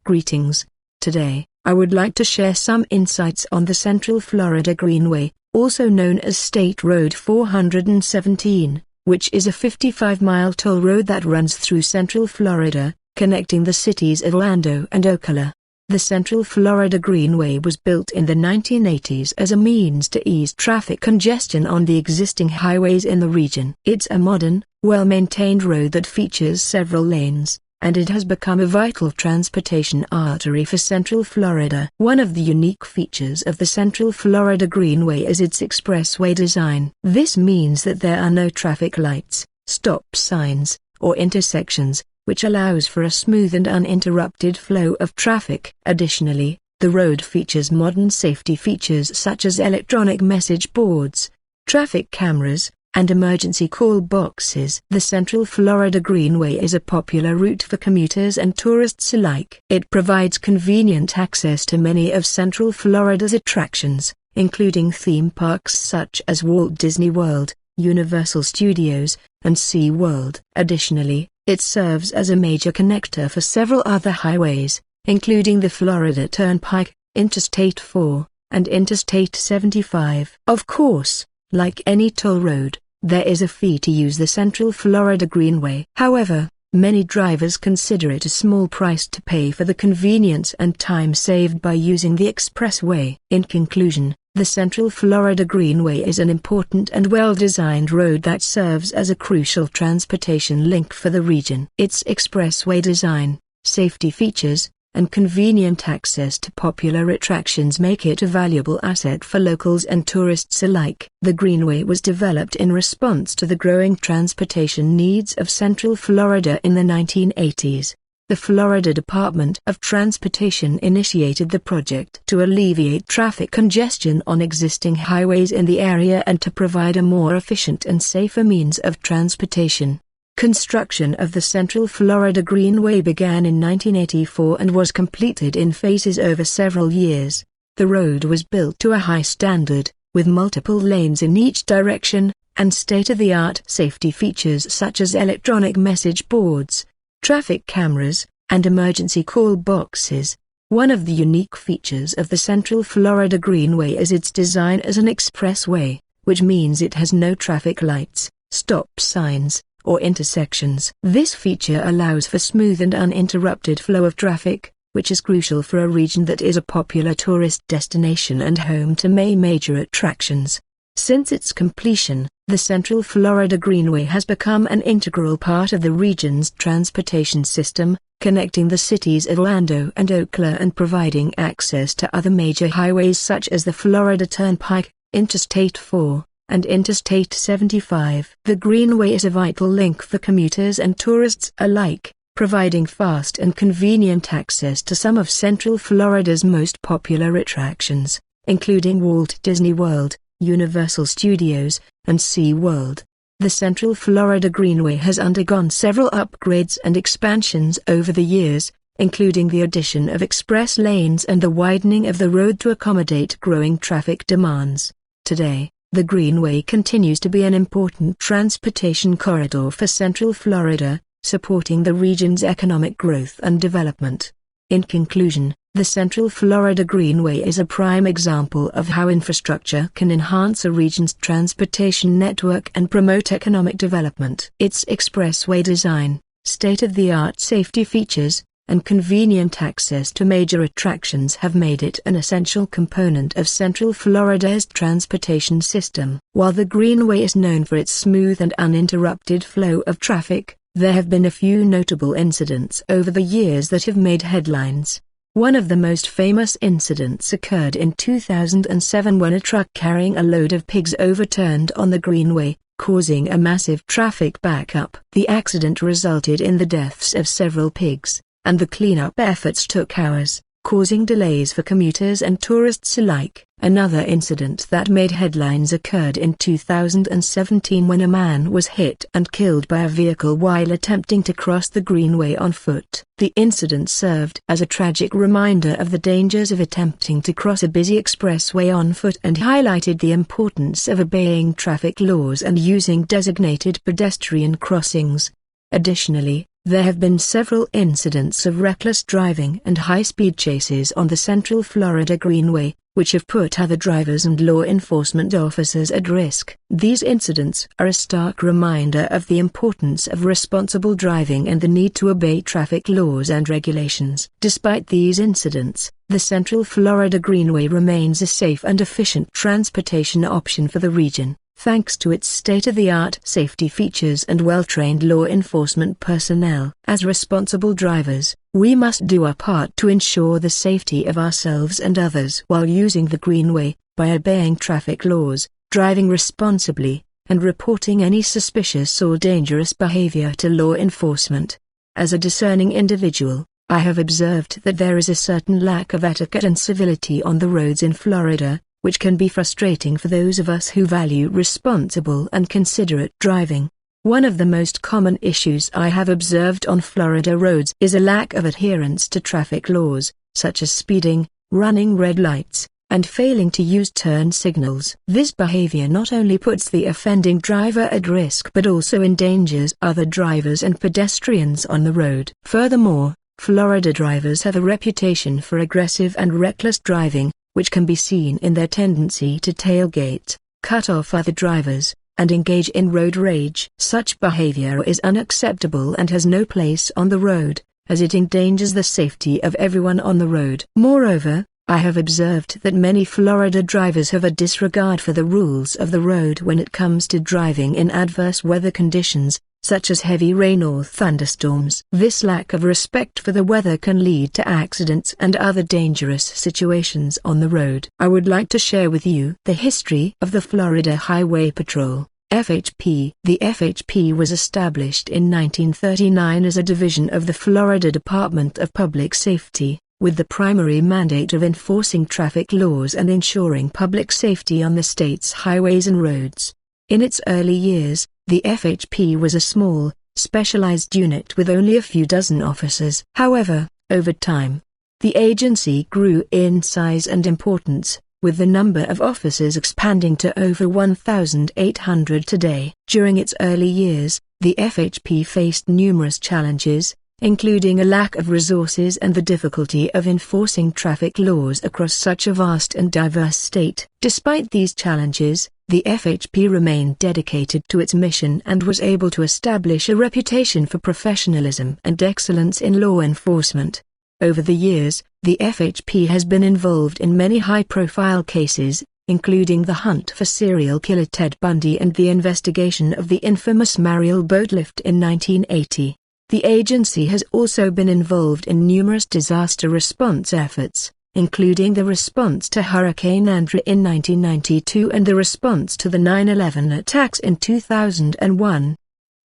Greetings. Today, I would like to share some insights on the Central Florida Greenway, also known as State Road 417, which is a 55-mile toll road that runs through Central Florida, connecting the cities of Orlando and Ocala. The Central Florida Greenway was built in the 1980s as a means to ease traffic congestion on the existing highways in the region. It's a modern, well-maintained road that features several lanes, and it has become a vital transportation artery for Central Florida. One of the unique features of the Central Florida Greenway is its expressway design. This means that there are no traffic lights, stop signs, or intersections, which allows for a smooth and uninterrupted flow of traffic. Additionally, the road features modern safety features such as electronic message boards, traffic cameras, and emergency call boxes. The Central Florida Greenway is a popular route for commuters and tourists alike. It provides convenient access to many of Central Florida's attractions, including theme parks such as Walt Disney World, Universal Studios, and SeaWorld. Additionally, it serves as a major connector for several other highways, including the Florida Turnpike, Interstate 4, and Interstate 75. Of course, like any toll road, there is a fee to use the Central Florida Greenway. However, many drivers consider it a small price to pay for the convenience and time saved by using the expressway. In conclusion, the Central Florida Greenway is an important and well-designed road that serves as a crucial transportation link for the region. Its expressway design, safety features, and convenient access to popular attractions make it a valuable asset for locals and tourists alike. The Greenway was developed in response to the growing transportation needs of Central Florida in the 1980s. The Florida Department of Transportation initiated the project to alleviate traffic congestion on existing highways in the area and to provide a more efficient and safer means of transportation. Construction of the Central Florida Greenway began in 1984 and was completed in phases over several years. The road was built to a high standard, with multiple lanes in each direction, and state-of-the-art safety features such as electronic message boards, traffic cameras, and emergency call boxes. One of the unique features of the Central Florida Greenway is its design as an expressway, which means it has no traffic lights, stop signs, or intersections. This feature allows for smooth and uninterrupted flow of traffic, which is crucial for a region that is a popular tourist destination and home to many major attractions. Since its completion, the Central Florida Greenway has become an integral part of the region's transportation system, connecting the cities of Orlando and Ocala and providing access to other major highways such as the Florida Turnpike, Interstate 4, and Interstate 75. The Greenway is a vital link for commuters and tourists alike, providing fast and convenient access to some of Central Florida's most popular attractions, including Walt Disney World, Universal Studios, and SeaWorld. The Central Florida Greenway has undergone several upgrades and expansions over the years, including the addition of express lanes and the widening of the road to accommodate growing traffic demands. Today, the Greenway continues to be an important transportation corridor for Central Florida, supporting the region's economic growth and development. In conclusion, the Central Florida Greenway is a prime example of how infrastructure can enhance a region's transportation network and promote economic development. Its expressway design, state-of-the-art safety features, and convenient access to major attractions have made it an essential component of Central Florida's transportation system. While the Greenway is known for its smooth and uninterrupted flow of traffic, there have been a few notable incidents over the years that have made headlines. One of the most famous incidents occurred in 2007 when a truck carrying a load of pigs overturned on the Greenway, causing a massive traffic backup. The accident resulted in the deaths of several pigs, and the cleanup efforts took hours, causing delays for commuters and tourists alike. Another incident that made headlines occurred in 2017 when a man was hit and killed by a vehicle while attempting to cross the Greenway on foot. The incident served as a tragic reminder of the dangers of attempting to cross a busy expressway on foot and highlighted the importance of obeying traffic laws and using designated pedestrian crossings. Additionally, There have been several incidents of reckless driving and high-speed chases on the Central Florida Greenway, which have put other drivers and law enforcement officers at risk. These incidents are a stark reminder of the importance of responsible driving and the need to obey traffic laws and regulations. Despite these incidents, the Central Florida Greenway remains a safe and efficient transportation option for the region, thanks to its state-of-the-art safety features and well-trained law enforcement personnel. As responsible drivers, we must do our part to ensure the safety of ourselves and others while using the Greenway, by obeying traffic laws, driving responsibly, and reporting any suspicious or dangerous behavior to law enforcement. As a discerning individual, I have observed that there is a certain lack of etiquette and civility on the roads in Florida, which can be frustrating for those of us who value responsible and considerate driving. One of the most common issues I have observed on Florida roads is a lack of adherence to traffic laws, such as speeding, running red lights, and failing to use turn signals. This behavior not only puts the offending driver at risk but also endangers other drivers and pedestrians on the road. Furthermore, Florida drivers have a reputation for aggressive and reckless driving, which can be seen in their tendency to tailgate, cut off other drivers, and engage in road rage. Such behavior is unacceptable and has no place on the road, as it endangers the safety of everyone on the road. Moreover, I have observed that many Florida drivers have a disregard for the rules of the road when it comes to driving in adverse weather conditions, such as heavy rain or thunderstorms. This lack of respect for the weather can lead to accidents and other dangerous situations on the road. I would like to share with you the history of the Florida Highway Patrol, FHP. The FHP was established in 1939 as a division of the Florida Department of Public Safety, with the primary mandate of enforcing traffic laws and ensuring public safety on the state's highways and roads. In its early years, the FHP was a small, specialized unit with only a few dozen officers. However, over time, the agency grew in size and importance, with the number of officers expanding to over 1,800 today. During its early years, the FHP faced numerous challenges, including a lack of resources and the difficulty of enforcing traffic laws across such a vast and diverse state. Despite these challenges, the FHP remained dedicated to its mission and was able to establish a reputation for professionalism and excellence in law enforcement. Over the years, the FHP has been involved in many high-profile cases, including the hunt for serial killer Ted Bundy and the investigation of the infamous Mariel boatlift in 1980. The agency has also been involved in numerous disaster response efforts, including the response to Hurricane Andrew in 1992 and the response to the 9/11 attacks in 2001.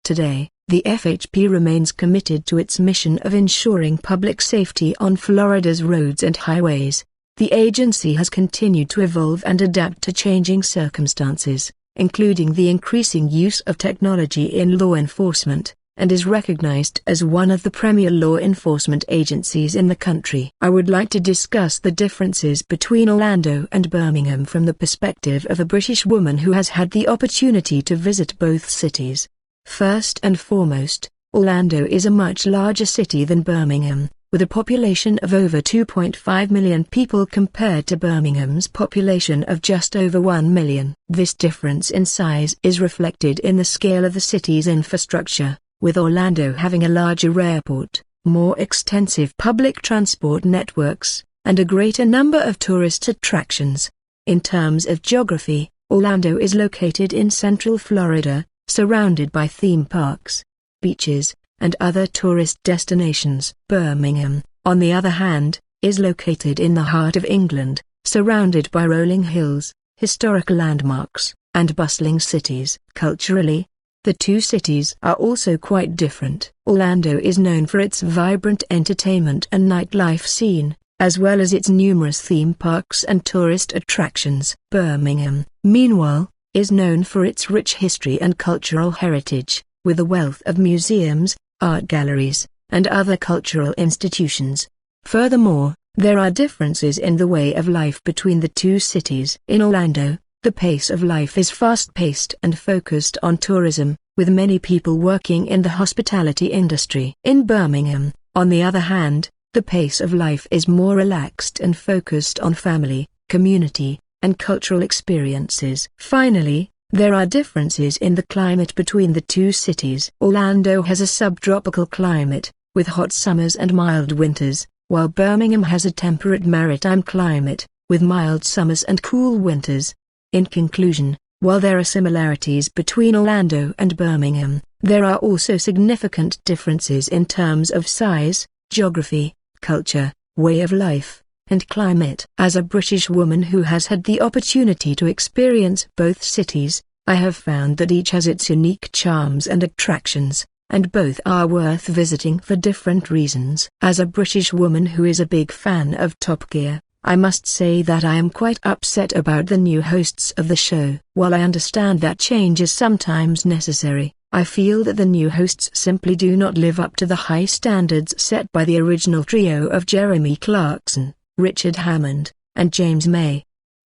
Today, the FHP remains committed to its mission of ensuring public safety on Florida's roads and highways. The agency has continued to evolve and adapt to changing circumstances, including the increasing use of technology in law enforcement, and is recognized as one of the premier law enforcement agencies in the country. I would like to discuss the differences between Orlando and Birmingham from the perspective of a British woman who has had the opportunity to visit both cities. First and foremost, Orlando is a much larger city than Birmingham, with a population of over 2.5 million people compared to Birmingham's population of just over 1 million. This difference in size is reflected in the scale of the city's infrastructure, with Orlando having a larger airport, more extensive public transport networks, and a greater number of tourist attractions. In terms of geography, Orlando is located in Central Florida, surrounded by theme parks, beaches, and other tourist destinations. Birmingham, on the other hand, is located in the heart of England, surrounded by rolling hills, historical landmarks, and bustling cities. Culturally, the two cities are also quite different. Orlando is known for its vibrant entertainment and nightlife scene, as well as its numerous theme parks and tourist attractions. Birmingham, meanwhile, is known for its rich history and cultural heritage, with a wealth of museums, art galleries, and other cultural institutions. Furthermore, there are differences in the way of life between the two cities. In Orlando, the pace of life is fast-paced and focused on tourism, with many people working in the hospitality industry. In Birmingham, on the other hand, the pace of life is more relaxed and focused on family, community, and cultural experiences. Finally, there are differences in the climate between the two cities. Orlando has a subtropical climate, with hot summers and mild winters, while Birmingham has a temperate maritime climate, with mild summers and cool winters. In conclusion, while there are similarities between Orlando and Birmingham, there are also significant differences in terms of size, geography, culture, way of life, and climate. As a British woman who has had the opportunity to experience both cities, I have found that each has its unique charms and attractions, and both are worth visiting for different reasons. As a British woman who is a big fan of Top Gear, I must say that I am quite upset about the new hosts of the show. While I understand that change is sometimes necessary, I feel that the new hosts simply do not live up to the high standards set by the original trio of Jeremy Clarkson, Richard Hammond, and James May.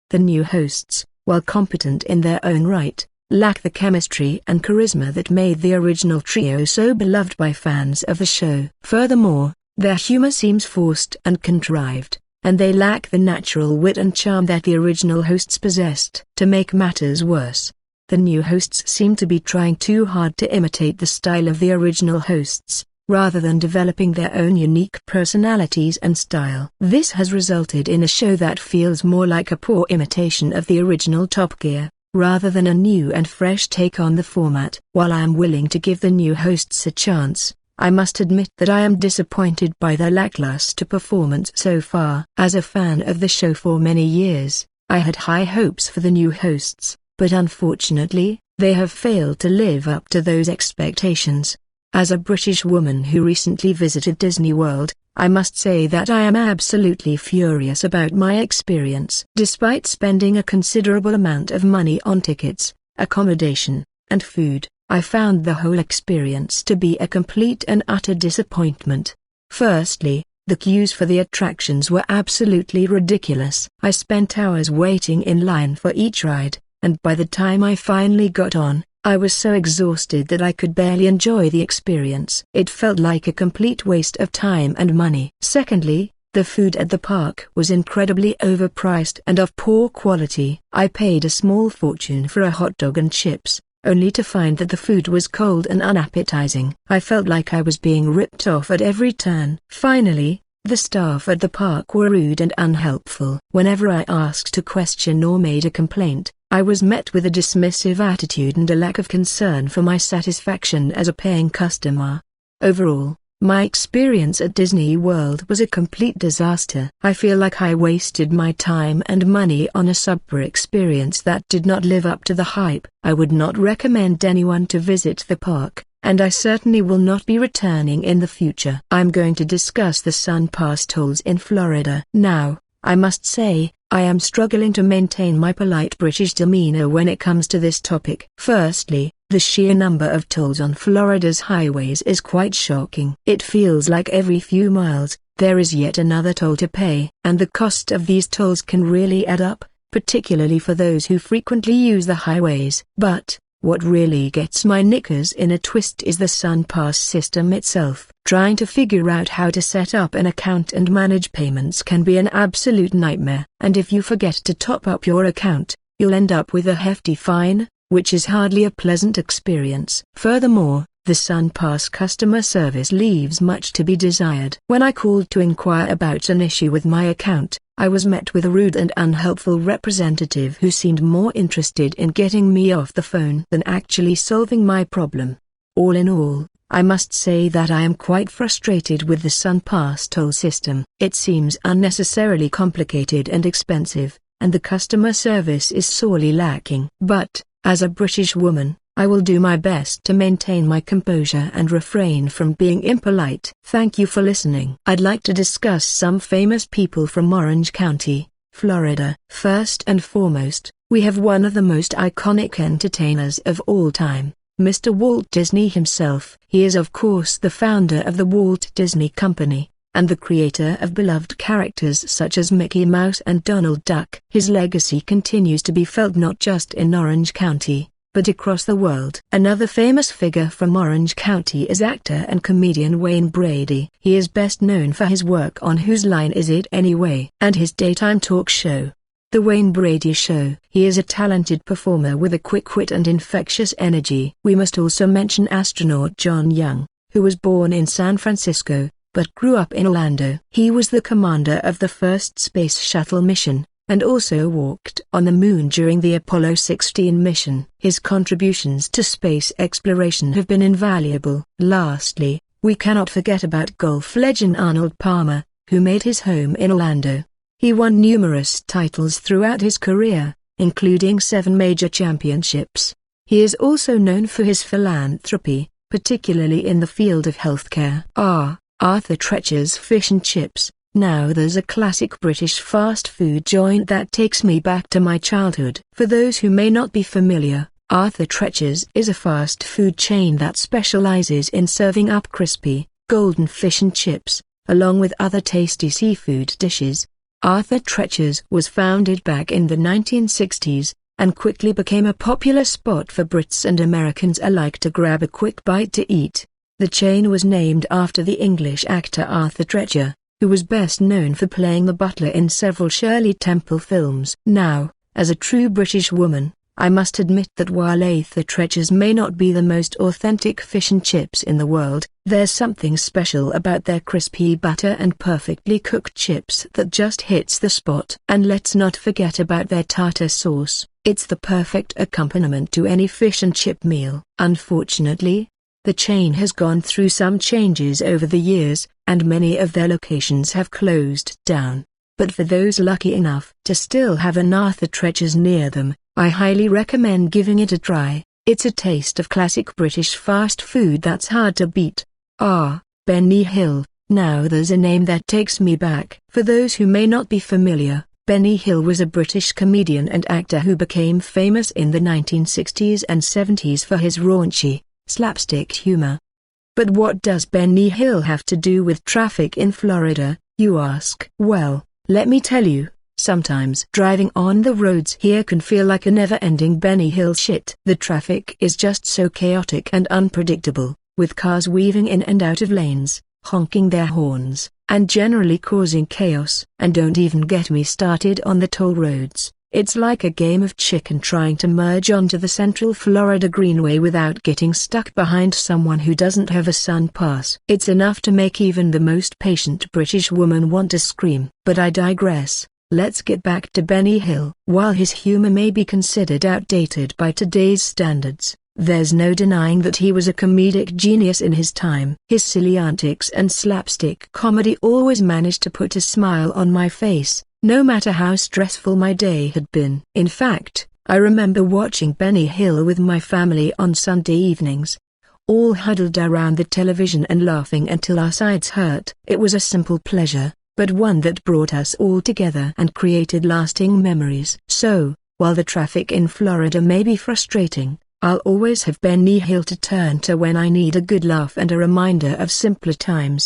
The new hosts, while competent in their own right, lack the chemistry and charisma that made the original trio so beloved by fans of the show. Furthermore, their humor seems forced and contrived, and they lack the natural wit and charm that the original hosts possessed. To make matters worse, the new hosts seem to be trying too hard to imitate the style of the original hosts, rather than developing their own unique personalities and style. This has resulted in a show that feels more like a poor imitation of the original Top Gear, rather than a new and fresh take on the format. While I am willing to give the new hosts a chance, I must admit that I am disappointed by their lackluster performance so far. As a fan of the show for many years, I had high hopes for the new hosts, but unfortunately, they have failed to live up to those expectations. As a British woman who recently visited Disney World, I must say that I am absolutely furious about my experience. Despite spending a considerable amount of money on tickets, accommodation, and food, I found the whole experience to be a complete and utter disappointment. Firstly, the queues for the attractions were absolutely ridiculous. I spent hours waiting in line for each ride, and by the time I finally got on, I was so exhausted that I could barely enjoy the experience. It felt like a complete waste of time and money. Secondly, the food at the park was incredibly overpriced and of poor quality. I paid a small fortune for a hot dog and chips, only to find that the food was cold and unappetizing. I felt like I was being ripped off at every turn. Finally, the staff at the park were rude and unhelpful. Whenever I asked a question or made a complaint, I was met with a dismissive attitude and a lack of concern for my satisfaction as a paying customer. Overall, my experience at Disney World was a complete disaster. I feel like I wasted my time and money on a subpar experience that did not live up to the hype. I would not recommend anyone to visit the park, and I certainly will not be returning in the future. I'm going to discuss the Sun Pass tolls in Florida. Now, I must say, I am struggling to maintain my polite British demeanor when it comes to this topic. Firstly, the sheer number of tolls on Florida's highways is quite shocking. It feels like every few miles, there is yet another toll to pay. And the cost of these tolls can really add up, particularly for those who frequently use the highways. But what really gets my knickers in a twist is the Sun Pass system itself. Trying to figure out how to set up an account and manage payments can be an absolute nightmare. And if you forget to top up your account, you'll end up with a hefty fine, which is hardly a pleasant experience. Furthermore, the Sun Pass customer service leaves much to be desired. When I called to inquire about an issue with my account, I was met with a rude and unhelpful representative who seemed more interested in getting me off the phone than actually solving my problem. All in all, I must say that I am quite frustrated with the Sun Pass toll system. It seems unnecessarily complicated and expensive, and the customer service is sorely lacking. But, as a British woman, I will do my best to maintain my composure and refrain from being impolite. Thank you for listening. I'd like to discuss some famous people from Orange County, Florida. First and foremost, we have one of the most iconic entertainers of all time, Mr. Walt Disney himself. He is of course the founder of the Walt Disney Company, and the creator of beloved characters such as Mickey Mouse and Donald Duck. His legacy continues to be felt not just in Orange County, but across the world. Another famous figure from Orange County is actor and comedian Wayne Brady. He is best known for his work on Whose Line Is It Anyway? And his daytime talk show, The Wayne Brady Show. He is a talented performer with a quick wit and infectious energy. We must also mention astronaut John Young, who was born in San Francisco, but grew up in Orlando. He was the commander of the first space shuttle mission, and also walked on the moon during the Apollo 16 mission. His contributions to space exploration have been invaluable. Lastly, we cannot forget about golf legend Arnold Palmer, who made his home in Orlando. He won numerous titles throughout his career, including 7 major championships. He is also known for his philanthropy, particularly in the field of healthcare. Arthur Treacher's Fish and Chips. Now there's a classic British fast food joint that takes me back to my childhood. For those who may not be familiar, Arthur Treacher's is a fast food chain that specializes in serving up crispy, golden fish and chips, along with other tasty seafood dishes. Arthur Treacher's was founded back in the 1960s, and quickly became a popular spot for Brits and Americans alike to grab a quick bite to eat. The chain was named after the English actor Arthur Treacher, who was best known for playing the butler in several Shirley Temple films. Now, as a true British woman, I must admit that while Arthur Treacher's may not be the most authentic fish and chips in the world, there's something special about their crispy butter and perfectly cooked chips that just hits the spot. And let's not forget about their tartar sauce. It's the perfect accompaniment to any fish and chip meal. Unfortunately, the chain has gone through some changes over the years, and many of their locations have closed down. But for those lucky enough to still have an Arthur Treacher's near them, I highly recommend giving it a try. It's a taste of classic British fast food that's hard to beat. Benny Hill. Now there's a name that takes me back. For those who may not be familiar, Benny Hill was a British comedian and actor who became famous in the 1960s and 70s for his raunchy, slapstick humor. But what does Benny Hill have to do with traffic in Florida, you ask? Well, let me tell you, sometimes driving on the roads here can feel like a never-ending Benny Hill shit. The traffic is just so chaotic and unpredictable, with cars weaving in and out of lanes, honking their horns, and generally causing chaos. And don't even get me started on the toll roads. It's like a game of chicken trying to merge onto the Central Florida Greenway without getting stuck behind someone who doesn't have a sun pass. It's enough to make even the most patient British woman want to scream. But I digress. Let's get back to Benny Hill. While his humor may be considered outdated by today's standards, there's no denying that he was a comedic genius in his time. His silly antics and slapstick comedy always managed to put a smile on my face, no matter how stressful my day had been. In fact, I remember watching Benny Hill with my family on Sunday evenings, all huddled around the television and laughing until our sides hurt. It was a simple pleasure, but one that brought us all together and created lasting memories. So, while the traffic in Florida may be frustrating, I'll always have Benny Hill to turn to when I need a good laugh and a reminder of simpler times.